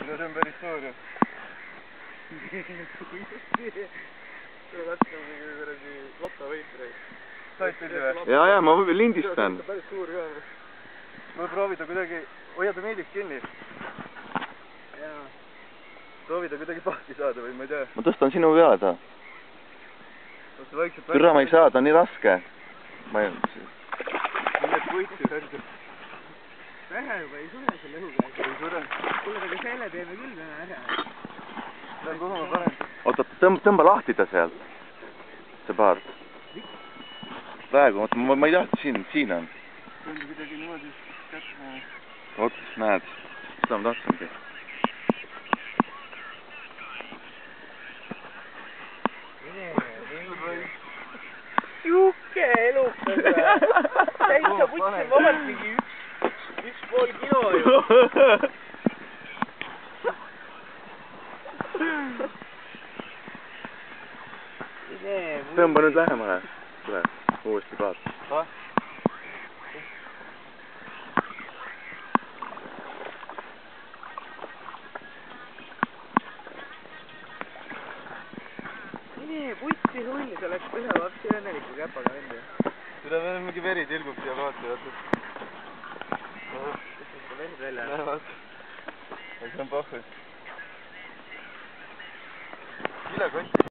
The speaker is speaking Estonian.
no see on päris suur ju. Tule katsume mingi kuradi lottovõitreid. Said pildi või? Jaa, ma lindistan. Päris suur ka. Või proovida kuidagi, hoia ta meeldib kinni. Proovida kuidagi pahti saada või ma ei tea. Ma tõstan sinu peale ta. Türa ma ei saa, ta on nii raske. Ma ei... Need võitsi särgi. Vähe juba ei sure selle õhuga. Ei sure. Kuule, aga selle teeme küll täna ära. Kuhu ma panen? Oota, tõmba lahti ta sealt. See paart. Praegu, ma ei tahta, siin on. Tõmba kuidagi niimoodi kätte. Oot, näed. Seda ma tahtsingi. Juhke elukas. Täitsa putsi vabalt mingi 1,5 kilo ju. Tõmba nüüd lähemale. Tule, uuesti paat. Mine putsi hulli, see läks ühe lapsi õnneliku käpaga välja. Tule veel mingi veri tilgub siia vaata. Kus on seda verd välja? Näe vaata. See on pohhu. Kilekott.